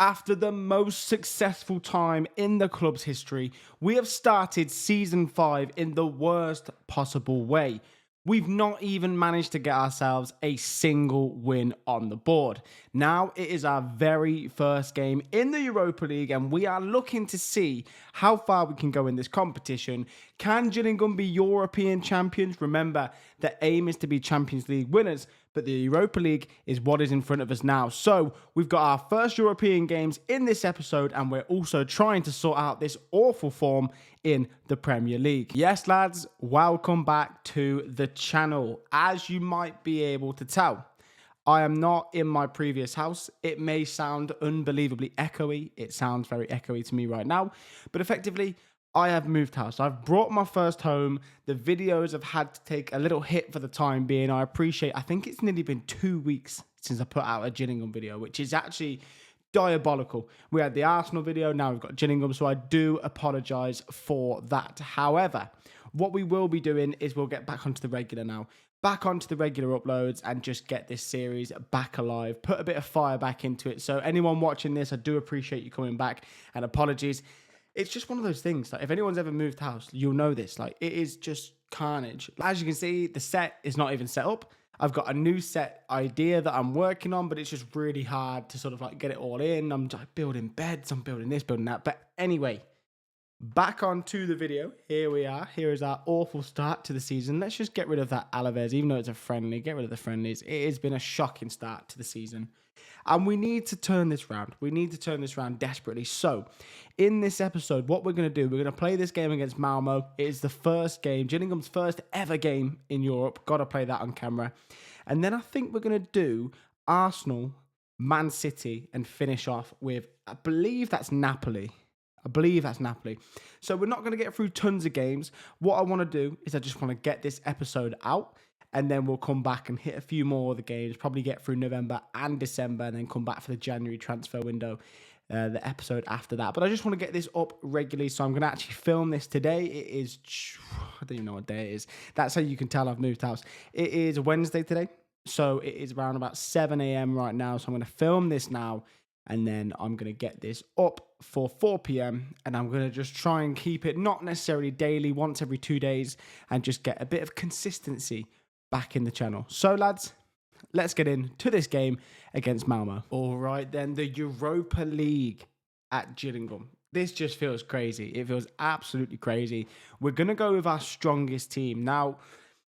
After the most successful time in the club's history, we have started Season 5 in the worst possible way. We've not even managed to get ourselves a single win on the board. Now it is our very first game in the Europa League and we are looking to see how far we can go in this competition. Can Gillingham be European champions? Remember, the aim is to be Champions League winners, but the Europa League is what is in front of us now. So we've got our first European games in this episode and we're also trying to sort out this awful form in the Premier League. Yes, lads, welcome back to the channel. As you might be able to tell, I am not in my previous house. It may sound unbelievably echoey. It sounds very echoey to me right now, but effectively, I have moved house. I've brought my first home. The videos have had to take a little hit for the time being. I think it's nearly been 2 weeks since I put out a Gillingham video, which is actually diabolical. We had the Arsenal video, now we've got Gillingham, so I do apologise for that. However, what we will be doing is we'll get back onto the regular now. Back onto the regular uploads and just get this series back alive. Put a bit of fire back into it. So anyone watching this, I do appreciate you coming back and apologies. It's just one of those things. Like if anyone's ever moved house, you'll know this. Like it is just carnage. As you can see, the set is not even set up. I've got a new set idea that I'm working on, but it's just really hard to sort of like get it all in. I'm like building beds, I'm building this, building that. But anyway, back onto the video. Here we are. Here is our awful start to the season. Let's just get rid of that Alaves, even though it's a friendly. Get rid of the friendlies. It has been a shocking start to the season. And we need to turn this round. We need to turn this round desperately. So, in this episode, what we're going to do, we're going to play this game against Malmo. It is the first game, Gillingham's first ever game in Europe. Got to play that on camera. And then I think we're going to do Arsenal, Man City, and finish off with, I believe that's Napoli. So we're not going to get through tons of games. What I want to do is I just want to get this episode out. And then we'll come back and hit a few more of the games, probably get through November and December, and then come back for the January transfer window, the episode after that. But I just want to get this up regularly, so I'm going to actually film this today. It is, I don't even know what day it is. That's how you can tell I've moved house. It is Wednesday today, so it is around about 7 a.m. right now. So I'm going to film this now, and then I'm going to get this up for 4 p.m. And I'm going to just try and keep it not necessarily daily, once every 2 days, and just get a bit of consistency back in the channel. So lads, let's get into this game against Malmo. All right then, the Europa League at Gillingham. This just feels crazy. It feels absolutely crazy. We're going to go with our strongest team. Now,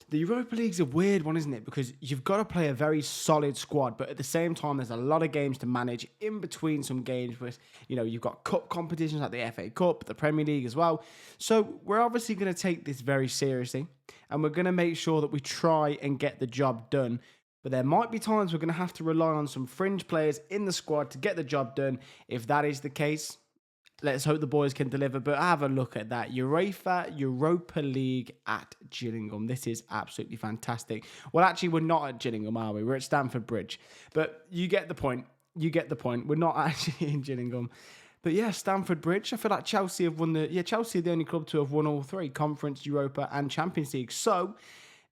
the Europa League's a weird one, isn't it? Because you've got to play a very solid squad, but at the same time, there's a lot of games to manage in between some games with, you know, you've got cup competitions like the FA Cup, the Premier League as well. So we're obviously going to take this very seriously, and we're going to make sure that we try and get the job done. But there might be times we're going to have to rely on some fringe players in the squad to get the job done. If that is the case, let's hope the boys can deliver. But have a look at that. Europa League at Gillingham. This is absolutely fantastic. Well, actually, we're not at Gillingham, are we? We're at Stamford Bridge. But you get the point. We're not actually in Gillingham. But yeah, Stamford Bridge. I feel like Chelsea have won Chelsea are the only club to have won all three: Conference, Europa, and Champions League. So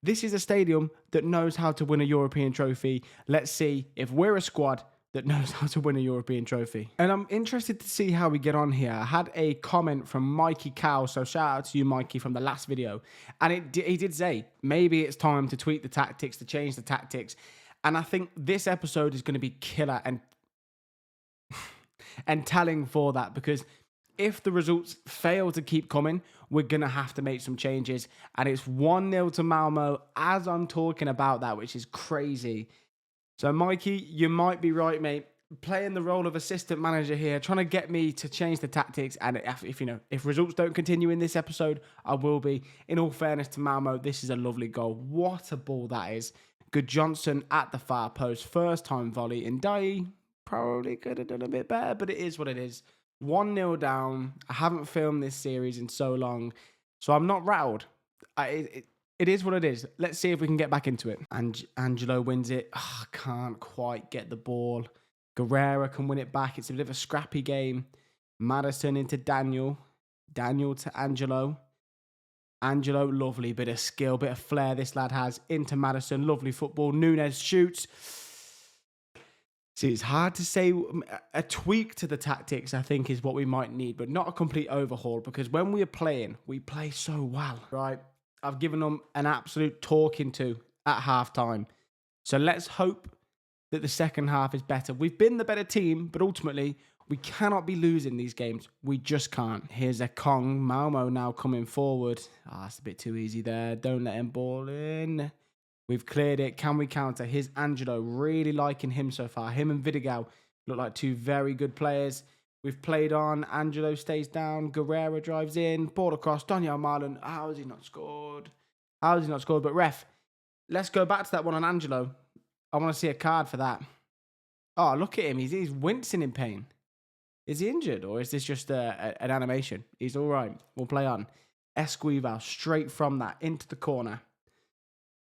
this is a stadium that knows how to win a European trophy. Let's see if we're a squad that knows how to win a European trophy. And I'm interested to see how we get on here. I had a comment from Mikey Cow, so shout out to you, Mikey, from the last video. And he did say, maybe it's time to tweak the tactics, to change the tactics. And I think this episode is going to be killer and telling for that, because if the results fail to keep coming, we're going to have to make some changes. And it's 1-0 to Malmo as I'm talking about that, which is crazy. So, Mikey, you might be right, mate. Playing the role of assistant manager here, trying to get me to change the tactics. And if results don't continue in this episode, I will be. In all fairness to Malmo, this is a lovely goal. What a ball that is. Good Johnson at the far post. First time volley. And Dai probably could have done a bit better, but it is what it is. 1-0 down. I haven't filmed this series in so long, so I'm not rattled. It is what it is. Let's see if we can get back into it. And Angelo wins it. Oh, can't quite get the ball. Guerrera can win it back. It's a bit of a scrappy game. Madison into Daniel. Daniel to Angelo. Angelo, lovely bit of skill, bit of flair this lad has. Into Madison, lovely football. Nunes shoots. See, it's hard to say. A tweak to the tactics, I think, is what we might need, but not a complete overhaul, because when we are playing, we play so well, right? I've given them an absolute talking to at halftime. So let's hope that the second half is better. We've been the better team, but ultimately, we cannot be losing these games. We just can't. Here's a Kong. Malmo now coming forward. That's a bit too easy there. Don't let him ball in. We've cleared it. Can we counter? Here's Angelo. Really liking him so far. Him and Vidigal look like two very good players. We've played on. Angelo stays down. Guerrero drives in. Ball across. Daniel Marlon. How has he not scored? How has he not scored? But ref, let's go back to that one on Angelo. I want to see a card for that. Oh, look at him. He's wincing in pain. Is he injured, or is this just an animation? He's all right. We'll play on. Esquivel straight from that into the corner.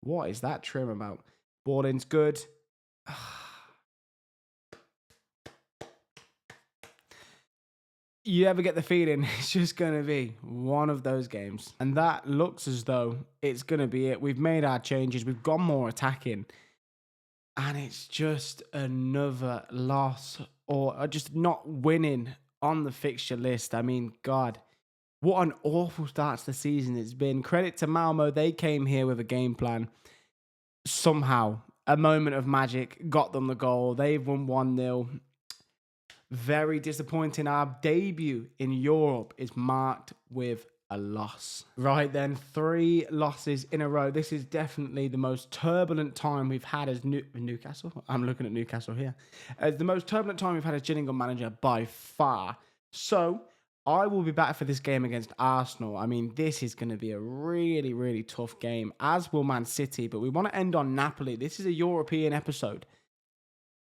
What is that trim about? Ball in's good. You ever get the feeling it's just going to be one of those games? And that looks as though it's going to be it. We've made our changes. We've gone more attacking. And it's just another loss, or just not winning on the fixture list. I mean, God, what an awful start to the season it's been. Credit to Malmo. They came here with a game plan. Somehow, a moment of magic got them the goal. They've won 1-0. Very disappointing. Our debut in Europe is marked with a loss. Right then, 3 losses in a row. This is definitely the most turbulent time we've had as Newcastle. I'm looking at Newcastle here. It's the most turbulent time we've had as Gillingham manager by far. So I will be back for this game against Arsenal. I mean, this is going to be a really, really tough game, as will Man City. But we want to end on Napoli. This is a European episode.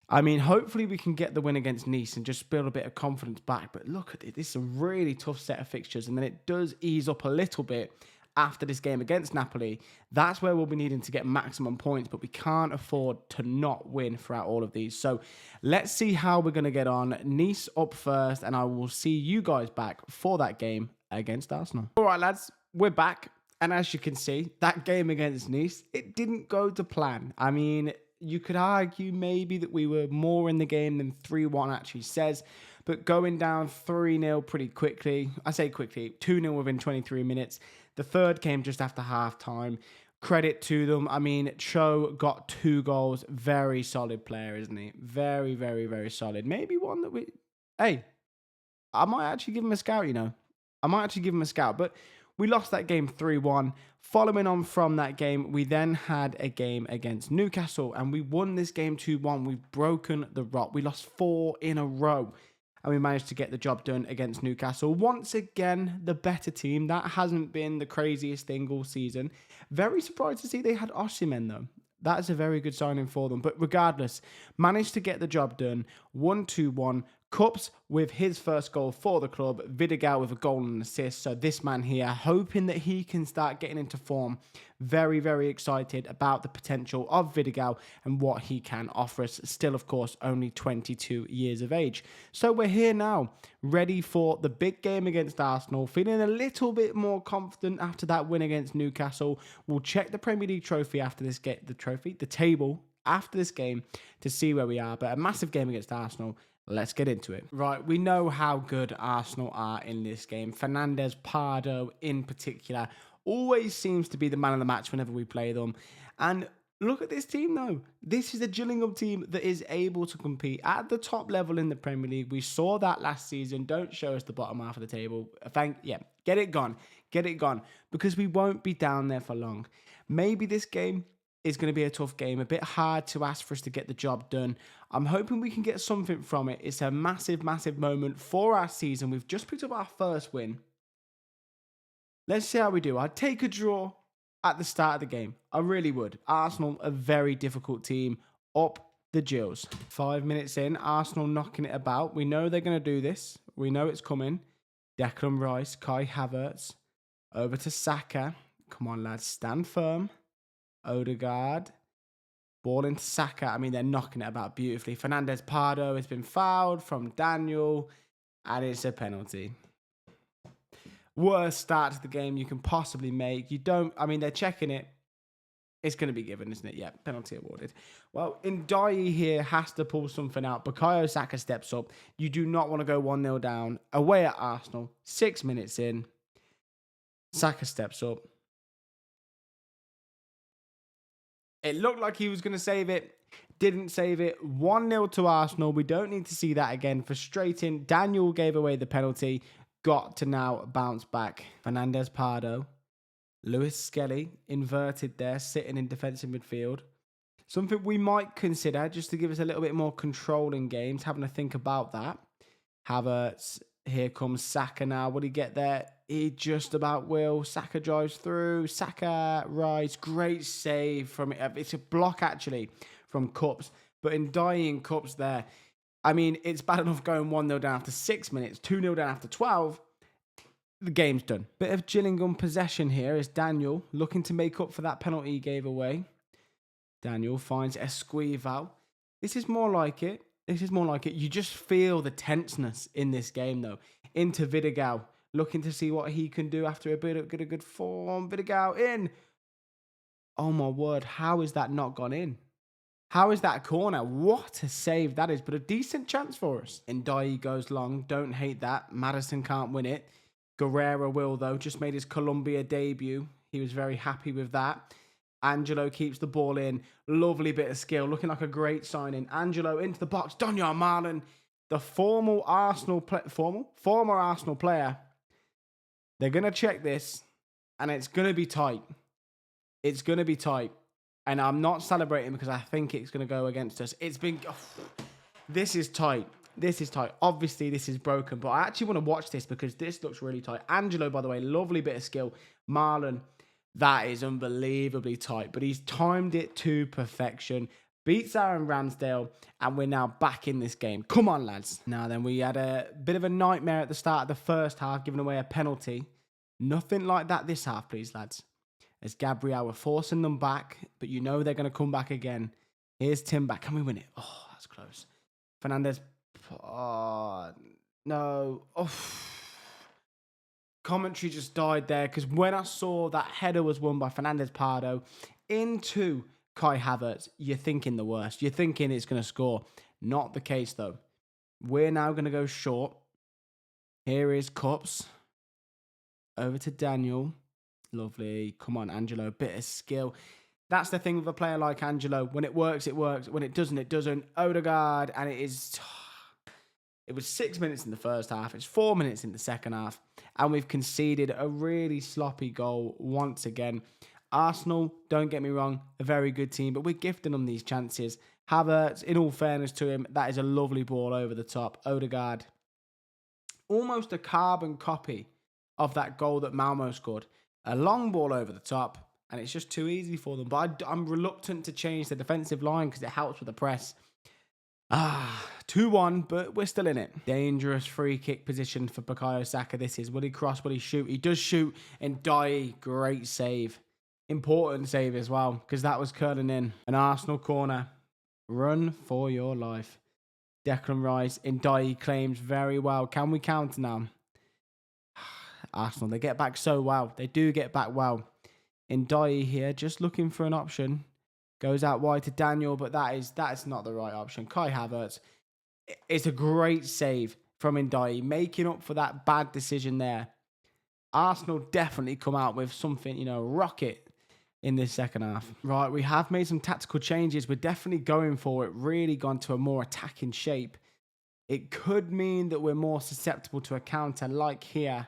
I mean, hopefully we can get the win against Nice and just build a bit of confidence back. But look at it. This is a really tough set of fixtures. And then it does ease up a little bit after this game against Napoli. That's where we'll be needing to get maximum points. But we can't afford to not win throughout all of these. So let's see how we're going to get on. Nice up first. And I will see you guys back for that game against Arsenal. All right, lads. We're back. And as you can see, that game against Nice, it didn't go to plan. I mean, you could argue maybe that we were more in the game than 3-1 actually says, but going down 3-0 pretty quickly. I say quickly, 2-0 within 23 minutes. The third came just after half-time. Credit to them. I mean, Cho got 2 goals. Very solid player, isn't he? Very, very, very solid. Maybe one that we... Hey, I might actually give him a scout, you know. I might actually give him a scout, but we lost that game 3-1. Following on from that game, we then had a game against Newcastle, and we won this game 2-1. We've broken the rot. We lost 4 in a row, and we managed to get the job done against Newcastle. Once again, the better team. That hasn't been the craziest thing all season. Very surprised to see they had Osimhen, though. That is a very good signing for them. But regardless, managed to get the job done. 1-2-1. Cups with his first goal for the club. Vidigal with a goal and an assist. So this man here, hoping that he can start getting into form. Very, very excited about the potential of Vidigal and what he can offer us. Still, of course, only 22 years of age. So we're here now, ready for the big game against Arsenal. Feeling a little bit more confident after that win against Newcastle. We'll check the Premier League trophy after this game. The table after this game to see where we are. But a massive game against Arsenal. Let's get into it. Right, we know how good Arsenal are in this game. Fernandez, Pardo in particular, always seems to be the man of the match whenever we play them. And look at this team though. This is a Gillingham team that is able to compete at the top level in the Premier League. We saw that last season. Don't show us the bottom half of the table. Get it gone. Get it gone. Because we won't be down there for long. Maybe this game is going to be a tough game, a bit hard to ask for us to get the job done. I'm hoping we can get something from it. It's a massive, massive moment for our season. We've just picked up our first win. Let's see how we do. I'd take a draw at the start of the game. I really would. Arsenal, a very difficult team. Up the Gills. 5 minutes in, Arsenal knocking it about. We know they're going to do this. We know it's coming. Declan Rice, Kai Havertz. Over to Saka. Come on, lads. Stand firm. Odegaard, ball into Saka. I mean, they're knocking it about beautifully. Fernandez Pardo has been fouled from Daniel, and it's a penalty. Worst start to the game you can possibly make. They're checking it. It's going to be given, isn't it? Yeah, penalty awarded. Well, Ndiaye here has to pull something out. Bukayo Saka steps up. You do not want to go 1-0 down. Away at Arsenal. 6 minutes in. Saka steps up. It looked like he was going to save it. Didn't save it. 1-0 to Arsenal. We don't need to see that again. Frustrating. Daniel gave away the penalty. Got to now bounce back. Fernandez Pardo. Lewis Skelly, inverted there, sitting in defensive midfield. Something we might consider, just to give us a little bit more control in games, having to think about that. Havertz, here comes Saka now. Will he get there? He just about will. Saka drives through. Saka rides. Great save from it. It's a block, actually, from Cups. But Ndiaye in Cups there. I mean, it's bad enough going 1-0 down after 6 minutes, 2-0 down after 12. The game's done. Bit of Gillingham possession here is Daniel looking to make up for that penalty he gave away. Daniel finds Esquivel. This is more like it. You just feel the tenseness in this game, though. Into Vidigal, looking to see what he can do after a bit of good form. Vidigal in. Oh my word, how is that not gone in? How is that a corner? What a save that is, but a decent chance for us. Ndiaye goes long. Don't hate that. Maddison can't win it. Guerrero will, though. Just made his Colombia debut. He was very happy with that. Angelo keeps the ball in. Lovely bit of skill. Looking like a great signing. Angelo into the box. Donyell Marlon, the former Arsenal player. They're going to check this, and it's going to be tight. It's going to be tight. And I'm not celebrating because I think it's going to go against us. This is tight. This is tight. Obviously, this is broken, but I actually want to watch this because this looks really tight. Angelo, by the way, lovely bit of skill. Marlon, that is unbelievably tight, but he's timed it to perfection. Beats Aaron Ramsdale, and we're now back in this game. Come on, lads. Now then, we had a bit of a nightmare at the start of the first half, giving away a penalty. Nothing like that this half, please, lads. As Gabriel were forcing them back, but you know they're going to come back again. Here's Tim back. Can we win it? Oh, that's close. Fernandez. Oh, no. Oh. Commentary just died there because when I saw that header was won by Fernandez Pardo into Kai Havertz, you're thinking the worst. You're thinking it's going to score. Not the case, though. We're now going to go short. Here is Cups. Over to Daniel. Lovely. Come on, Angelo. Bit of skill. That's the thing with a player like Angelo. When it works, it works. When it doesn't, it doesn't. Odegaard, and it is... It was 6 minutes in the first half. It's 4 minutes in the second half. And we've conceded a really sloppy goal once again. Arsenal, don't get me wrong, a very good team, but we're gifting them these chances. Havertz, in all fairness to him, that is a lovely ball over the top. Odegaard, almost a carbon copy of that goal that Malmo scored. A long ball over the top, and it's just too easy for them. But I'm reluctant to change the defensive line because it helps with the press. 2-1, but we're still in it. Dangerous free kick position for Bukayo Saka. This is, will he cross, will he shoot? He does shoot. Ndiaye, great save. Important save as well, because that was curling in. An Arsenal corner. Run for your life. Declan Rice, Ndiaye claims very well. Can we counter now? Arsenal, they get back so well. They do get back well. Ndiaye here, just looking for an option. Goes out wide to Daniel, but that's not the right option. Kai Havertz. It's a great save from Ndiaye, making up for that bad decision there. Arsenal definitely come out with something, rocket in this second half. Right, we have made some tactical changes. We're definitely going for it, really gone to a more attacking shape. It could mean that we're more susceptible to a counter like here,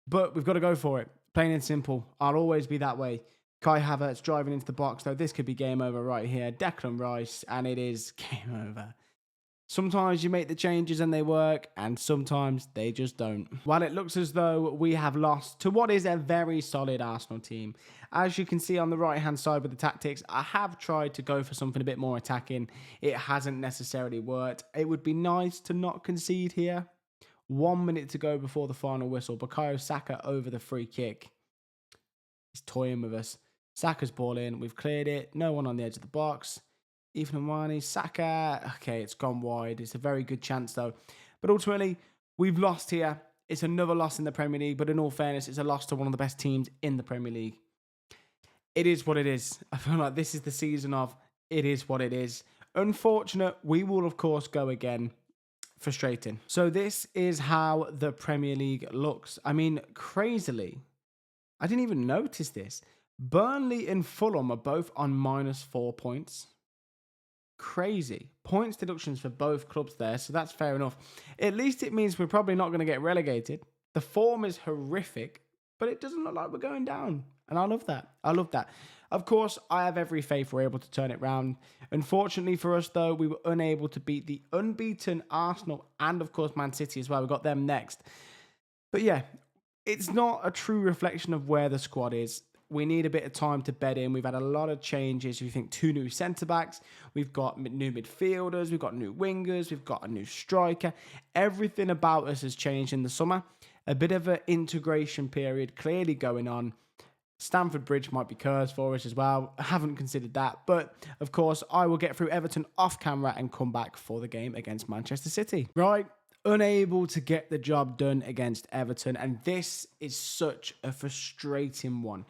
but we've got to go for it. Plain and simple. I'll always be that way. Kai Havertz driving into the box, though. This could be game over right here. Declan Rice, and it is game over. Sometimes you make the changes and they work, and sometimes they just don't. Well, it looks as though we have lost to what is a very solid Arsenal team. As you can see on the right-hand side with the tactics, I have tried to go for something a bit more attacking. It hasn't necessarily worked. It would be nice to not concede here. 1 minute to go before the final whistle. Bukayo Saka over the free kick. He's toying with us. Saka's ball in. We've cleared it. No one on the edge of the box. Ethan Nwani, Saka. Okay, it's gone wide. It's a very good chance, though. But ultimately, we've lost here. It's another loss in the Premier League. But in all fairness, it's a loss to one of the best teams in the Premier League. it is what it is. I feel like this is the season of it is what it is. Unfortunate, we will of course go again. Frustrating. So this is how the Premier League looks. I mean, crazily, I didn't even notice this. Burnley and Fulham are both on -4 points. Crazy. Points deductions for both clubs there, so that's fair enough. At least it means we're probably not going to get relegated. The form is horrific, but it doesn't look like we're going down. And I love that. I love that. Of course, I have every faith we're able to turn it round. Unfortunately for us, though, we were unable to beat the unbeaten Arsenal and, of course, Man City as well. We got them next. But yeah, it's not a true reflection of where the squad is. We need a bit of time to bed in. We've had a lot of changes. We think 2 new centre-backs. We've got new midfielders. We've got new wingers. We've got a new striker. Everything about us has changed in the summer. A bit of an integration period clearly going on. Stamford Bridge might be cursed for us as well. I haven't considered that. But, of course, I will get through Everton off camera and come back for the game against Manchester City. Right. Unable to get the job done against Everton. And this is such a frustrating one.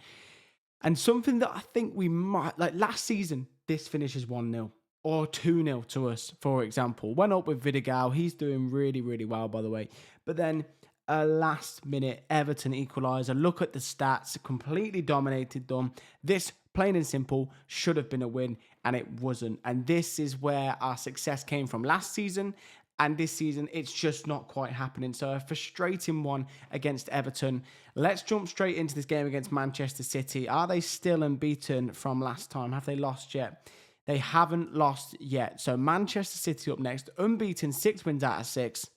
And something that I think we might... Like last season, this finishes 1-0 or 2-0 to us, for example. Went up with Vidigal. He's doing really, really well, by the way. But then... a last-minute Everton equaliser. Look at the stats. Completely dominated them. This, plain and simple, should have been a win, and it wasn't. And this is where our success came from last season. And this season, it's just not quite happening. So a frustrating one against Everton. Let's jump straight into this game against Manchester City. Are they still unbeaten from last time? Have they lost yet? They haven't lost yet. So Manchester City up next. Unbeaten, 6 wins out of 6.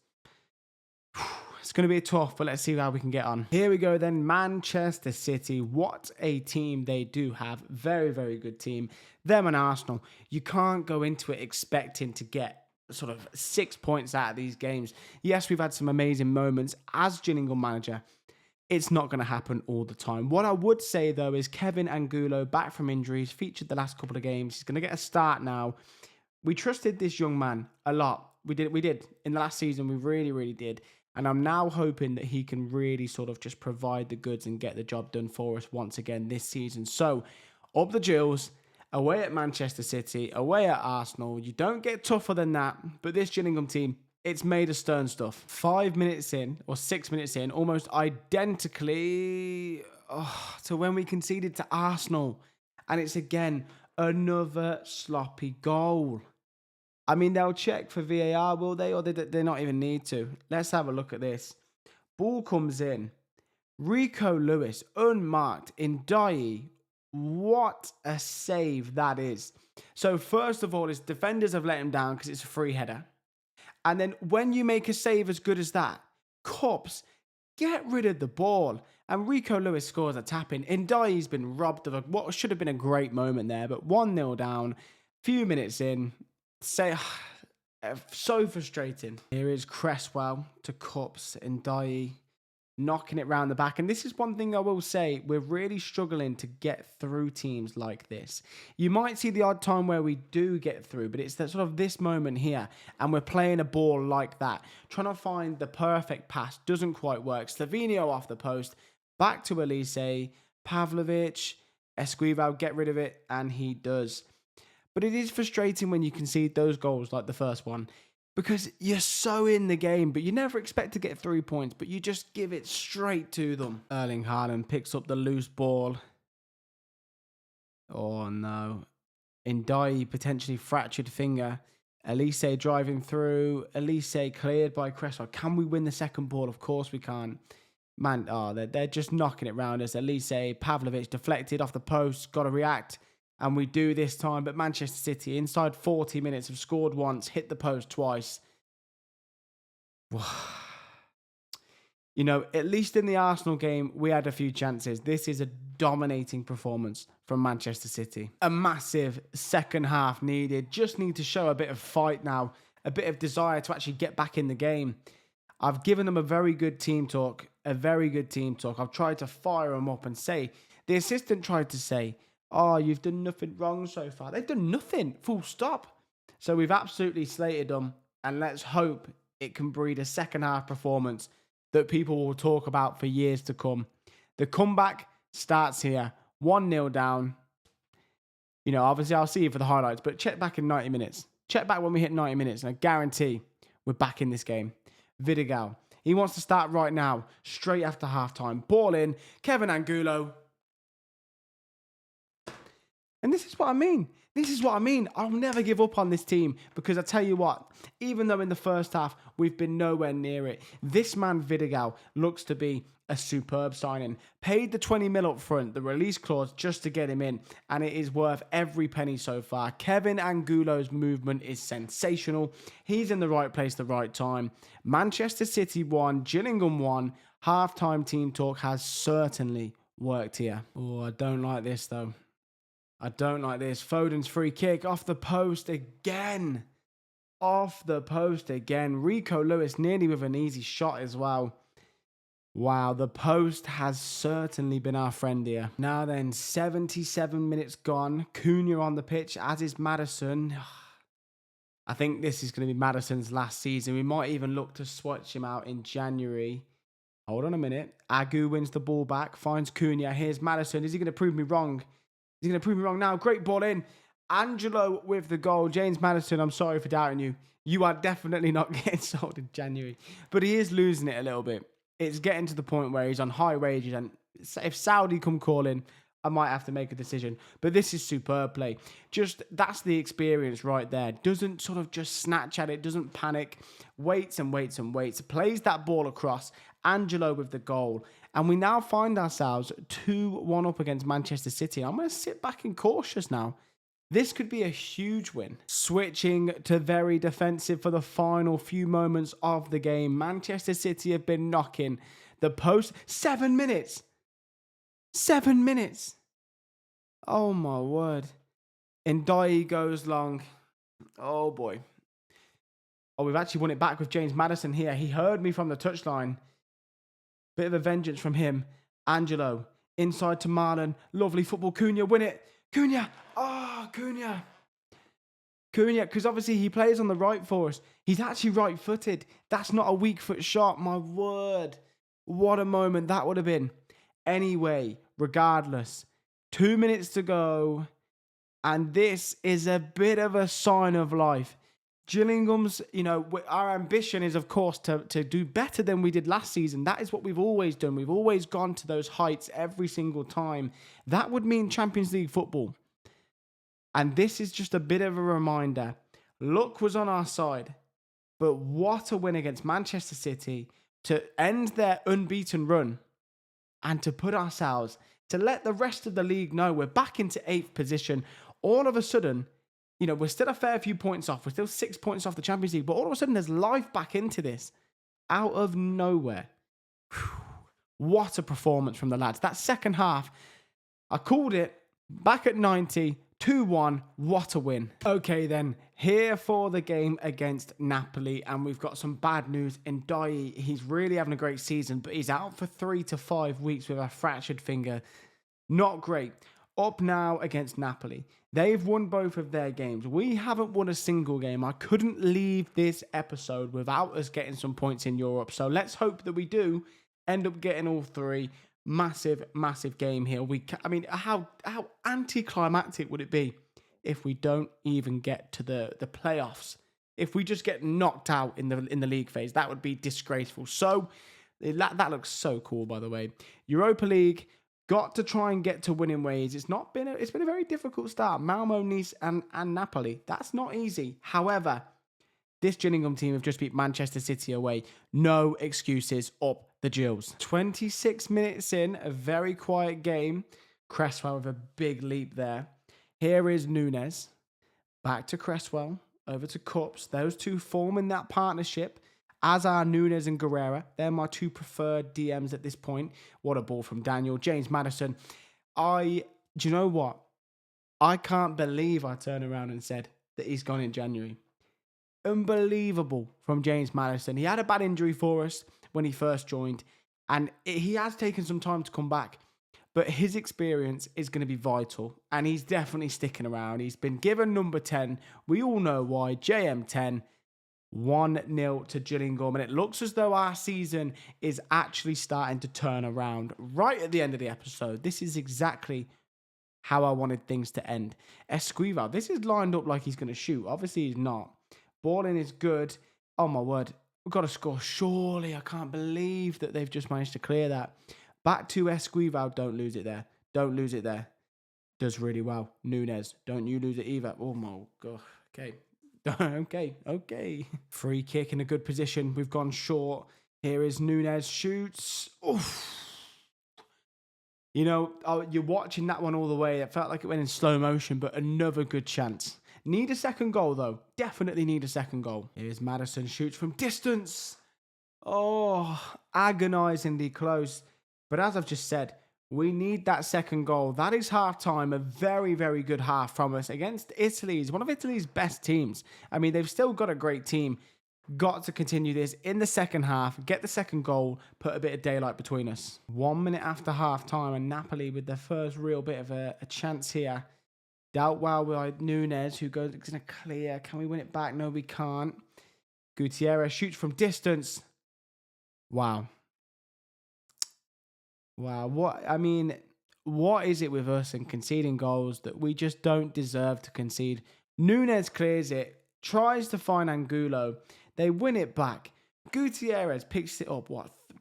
It's going to be tough, but let's see how we can get on. Here we go then, Manchester City. What a team they do have. Very, very good team. Them and Arsenal. You can't go into it expecting to get sort of 6 points out of these games. Yes, we've had some amazing moments as Gillingham manager. It's not going to happen all the time. What I would say, though, is Kevin Angulo, back from injuries, featured the last couple of games. He's going to get a start now. We trusted this young man a lot. We did. In the last season, we really, really did. And I'm now hoping that he can really sort of just provide the goods and get the job done for us once again this season. So, up the Gills, away at Manchester City, away at Arsenal. You don't get tougher than that. But this Gillingham team, it's made of stern stuff. 5 minutes in, or 6 minutes in, almost identically to when we conceded to Arsenal. And it's again another sloppy goal. I mean, they'll check for VAR, will they? Or they not even need to. Let's have a look at this. Ball comes in. Rico Lewis, unmarked. Ndiaye. What a save that is. So, first of all, his defenders have let him down because it's a free header. And then when you make a save as good as that, Cups, get rid of the ball. And Rico Lewis scores a tap-in. Ndiaye's been robbed of what should have been a great moment there. But 1-0 down. Few minutes in. So frustrating. Here is Cresswell to Cups and Ndiaye knocking it round the back. And this is one thing I will say. We're really struggling to get through teams like this. You might see the odd time where we do get through, but it's that sort of this moment here. And we're playing a ball like that. Trying to find the perfect pass doesn't quite work. Slovenia off the post. Back to Elise. Pavlovic. Esquivel, get rid of it. And he does. But it is frustrating when you concede those goals like the first one because you're so in the game, but you never expect to get 3 points, but you just give it straight to them. Erling Haaland picks up the loose ball. Oh, no. Ndiaye potentially fractured finger. Elise driving through. Elise cleared by Cresswell. Can we win the second ball? Of course we can't. Man, they're just knocking it round us. Elise, Pavlovic deflected off the post. Got to react. And we do this time. But Manchester City, inside 40 minutes, have scored once, hit the post twice. You know, at least in the Arsenal game, we had a few chances. This is a dominating performance from Manchester City. A massive second half needed. Just need to show a bit of fight now. A bit of desire to actually get back in the game. I've given them a very good team talk. I've tried to fire them up and say, the assistant tried to say, oh, you've done nothing wrong so far. They've done nothing, full stop. So we've absolutely slated them. And let's hope it can breed a second half performance that people will talk about for years to come. The comeback starts here. 1-0 down. You know, obviously I'll see you for the highlights, but check back in 90 minutes. Check back when we hit 90 minutes, and I guarantee we're back in this game. Vidigal, he wants to start right now, straight after halftime. Ball in, Kevin Angulo. And this is what I mean. This is what I mean. I'll never give up on this team because I tell you what, even though in the first half we've been nowhere near it, this man Vidigal looks to be a superb signing. Paid the 20 mil up front, the release clause just to get him in, and it is worth every penny so far. Kevin Angulo's movement is sensational. He's in the right place, the right time. Manchester City won, Gillingham won. Halftime team talk has certainly worked here. Oh, I don't like this though. I don't like this. Foden's free kick off the post again. Off the post again. Rico Lewis nearly with an easy shot as well. Wow, the post has certainly been our friend here. Now then, 77 minutes gone. Cunha on the pitch, as is Maddison. I think this is going to be Maddison's last season. We might even look to switch him out in January. Hold on a minute. Agu wins the ball back, finds Cunha. Here's Maddison. Is he going to prove me wrong? He's going to prove me wrong now. Great ball in. Angelo with the goal. James Maddison, I'm sorry for doubting you. You are definitely not getting sold in January. But he is losing it a little bit. It's getting to the point where he's on high wages. And if Saudi come calling, I might have to make a decision. But this is superb play. Just, that's the experience right there. Doesn't sort of just snatch at it. Doesn't panic. Waits and waits and waits. Plays that ball across. Angelo with the goal. And we now find ourselves 2-1 up against Manchester City. I'm going to sit back and cautious now. This could be a huge win. Switching to very defensive for the final few moments of the game. Manchester City have been knocking the post. 7 minutes. 7 minutes. Oh my word. Ndiaye goes long. Oh boy. Oh, we've actually won it back with James Maddison here. He heard me from the touchline. Bit of a vengeance from him. Angelo, inside to Marlon. Lovely football. Cunha, win it. Cunha. Oh, Cunha. Cunha, because obviously he plays on the right for us. He's actually right-footed. That's not a weak foot shot. My word. What a moment that would have been. Anyway, regardless. 2 minutes to go. And this is a bit of a sign of life. Gillingham's, you know, our ambition is, of course, to do better than we did last season. That is what we've always done. We've always gone to those heights every single time. That would mean Champions League football. And this is just a bit of a reminder. Luck was on our side. But what a win against Manchester City to end their unbeaten run and to put ourselves, to let the rest of the league know we're back into 8th position. All of a sudden, you know, we're still a fair few points off. We're still 6 points off the Champions League. But all of a sudden, there's life back into this. Out of nowhere. Whew. What a performance from the lads. That second half, I called it back at 90, 2-1. What a win. Okay, then. Here for the game against Napoli. And we've got some bad news. Ndiaye, he's really having a great season. But he's out for 3 to 5 weeks with a fractured finger. Not great. Up now against Napoli. They've won both of their games. We haven't won a single game. I couldn't leave this episode without us getting some points in Europe. So let's hope that we do end up getting all 3. Massive, massive game here. I mean, how anticlimactic would it be if we don't even get to the playoffs? If we just get knocked out in the league phase, that would be disgraceful. So that looks so cool, by the way. Europa League. Got to try and get to winning ways. It's been a very difficult start. Malmo, Nice, and Napoli. That's not easy. However, this Gillingham team have just beat Manchester City away. No excuses. Up the Gills. 26 minutes in, a very quiet game. Cresswell with a big leap there. Here is Nunes. Back to Cresswell. Over to Cups. Those two forming that partnership. As are Nunes and Guerrera. They're my 2 preferred DMs at this point. What a ball from Daniel. James Maddison. Do you know what? I can't believe I turned around and said that he's gone in January. Unbelievable from James Maddison. He had a bad injury for us when he first joined. And he has taken some time to come back. But his experience is going to be vital. And he's definitely sticking around. He's been given number 10. We all know why. JM10. 1-0 to Gillingham, and it looks as though our season is actually starting to turn around right at the end of the episode. This is exactly how I wanted things to end. Esquivel, this is lined up like he's going to shoot. Obviously, he's not. Balling is good. Oh, my word. We've got to score. Surely, I can't believe that they've just managed to clear that. Back to Esquivel. Don't lose it there. Don't lose it there. Does really well. Nunez, don't you lose it either. Oh, my God. Okay. Okay. Free kick in a good position. We've gone short. Here is Nunez. Shoots. Oof. You know, you're watching that one all the way. It felt like it went in slow motion, but another good chance. Need a second goal, though. Definitely need a second goal. Here's Maddison. Shoots from distance. Oh, agonizingly close. But as I've just said, we need that second goal. That is half-time. A very, very good half from us against Italy's, one of Italy's best teams. I mean, they've still got a great team. Got to continue this in the second half, get the second goal, put a bit of daylight between us. 1 minute after half-time, and Napoli with their first real bit of a chance here. Dealt well by Nunez, who goes going to clear. Can we win it back? No, we can't. Gutierrez shoots from distance. Wow. What is it with us and conceding goals that we just don't deserve to concede? Nunez clears it, tries to find Angulo. They win it back. Gutierrez picks it up,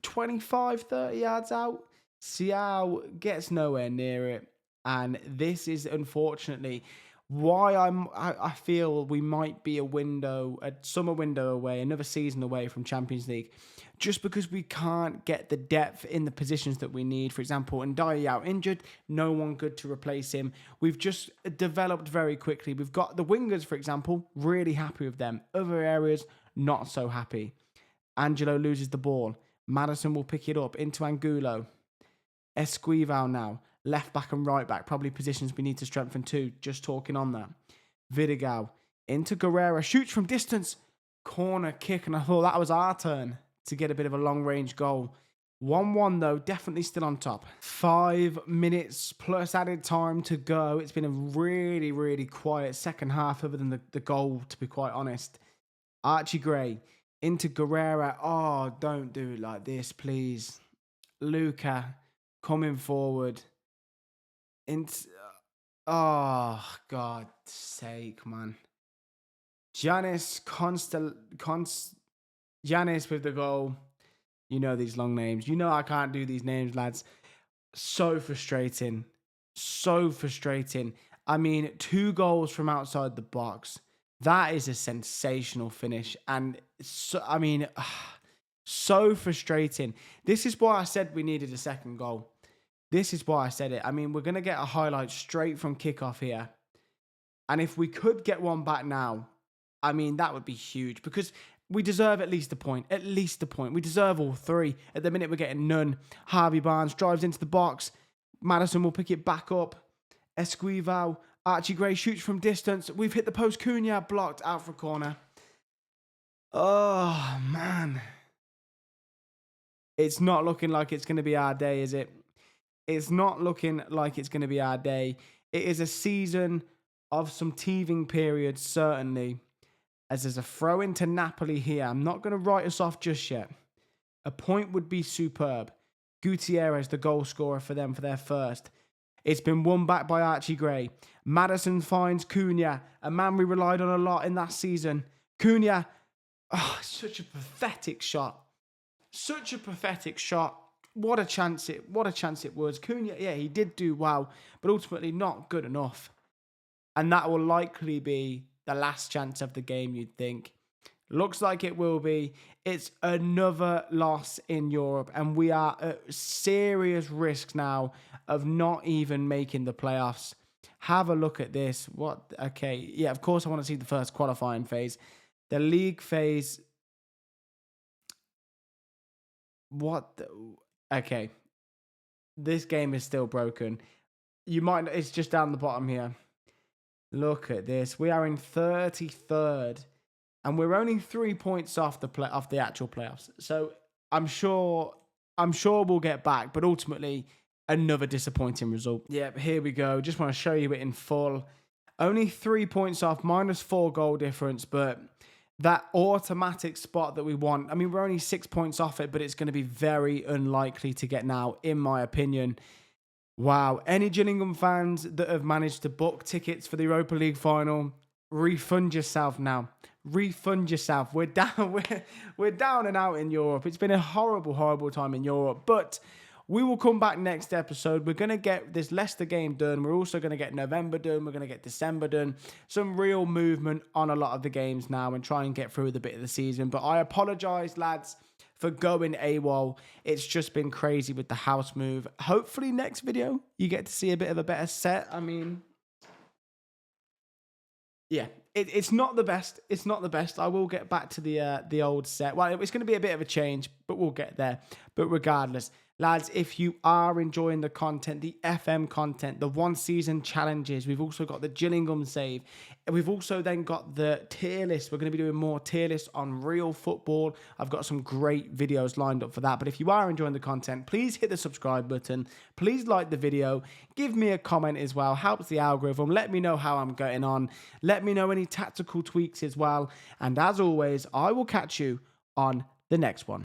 25, 30 yards out? Siao gets nowhere near it. And this is, unfortunately, why I feel we might be a summer window away, another season away from Champions League, just because we can't get the depth in the positions that we need. For example, Ndiaye out injured, no one good to replace him. We've just developed very quickly. We've got the wingers, for example, really happy with them. Other areas, not so happy. Angelo loses the ball. Maddison will pick it up into Angulo. Esquivel now. Left back and right back, probably positions we need to strengthen too. Just talking on that. Vidigal into Guerrero, shoots from distance. Corner kick, and I thought that was our turn to get a bit of a long-range goal. 1-1 though, definitely still on top. 5 minutes plus added time to go. It's been a really, really quiet second half other than the goal, to be quite honest. Archie Gray into Guerrero. Oh, don't do it like this, please. Luca coming forward. Oh, God's sake, man. Giannis with the goal. You know these long names. You know I can't do these names, lads. So frustrating. So frustrating. I mean, 2 goals from outside the box. That is a sensational finish. And so frustrating. This is why I said we needed a second goal. This is why I said it. I mean, we're going to get a highlight straight from kickoff here. And if we could get one back now, I mean, that would be huge because we deserve at least a point. At least a point. We deserve all 3. At the minute, we're getting none. Harvey Barnes drives into the box. Maddison will pick it back up. Esquivel. Archie Gray shoots from distance. We've hit the post. Cunha blocked out for a corner. Oh, man. It's not looking like it's going to be our day, is it? It's not looking like it's going to be our day. It is a season of some teething periods, certainly. As there's a throw into Napoli here. I'm not going to write us off just yet. A point would be superb. Gutierrez, the goal scorer for them for their first. It's been won back by Archie Gray. Maddison finds Cunha, a man we relied on a lot in that season. Cunha, such a pathetic shot. Such a pathetic shot. What a chance it was. Cunha, yeah, he did do well, but ultimately not good enough. And that will likely be the last chance of the game, you'd think. Looks like it will be. It's another loss in Europe, and we are at serious risk now of not even making the playoffs. Have a look at this. Okay, yeah, of course I want to see the first qualifying phase. The league phase. Okay. This game is still broken. It's just down the bottom here. Look at this. We are in 33rd. And we're only 3 points off the actual playoffs. So I'm sure we'll get back, but ultimately another disappointing result. Yep, here we go. Just want to show you it in full. Only 3 points off, -4 goal difference, but that automatic spot that we want. I mean, we're only 6 points off it, but it's going to be very unlikely to get now, in my opinion. Wow. Any Gillingham fans that have managed to book tickets for the Europa League final, refund yourself now. Refund yourself. We're down. We're down and out in Europe. It's been a horrible, horrible time in Europe. But we will come back next episode. We're going to get this Leicester game done. We're also going to get November done. We're going to get December done. Some real movement on a lot of the games now and try and get through the bit of the season. But I apologise, lads, for going AWOL. It's just been crazy with the house move. Hopefully next video, you get to see a bit of a better set. I mean, yeah, it's not the best. It's not the best. I will get back to the old set. Well, it's going to be a bit of a change, but we'll get there. But regardless, lads, if you are enjoying the content, the FM content, the one season challenges, we've also got the Gillingham save. We've also then got the tier list. We're going to be doing more tier lists on real football. I've got some great videos lined up for that. But if you are enjoying the content, please hit the subscribe button. Please like the video. Give me a comment as well. Helps the algorithm. Let me know how I'm getting on. Let me know any tactical tweaks as well. And as always, I will catch you on the next one.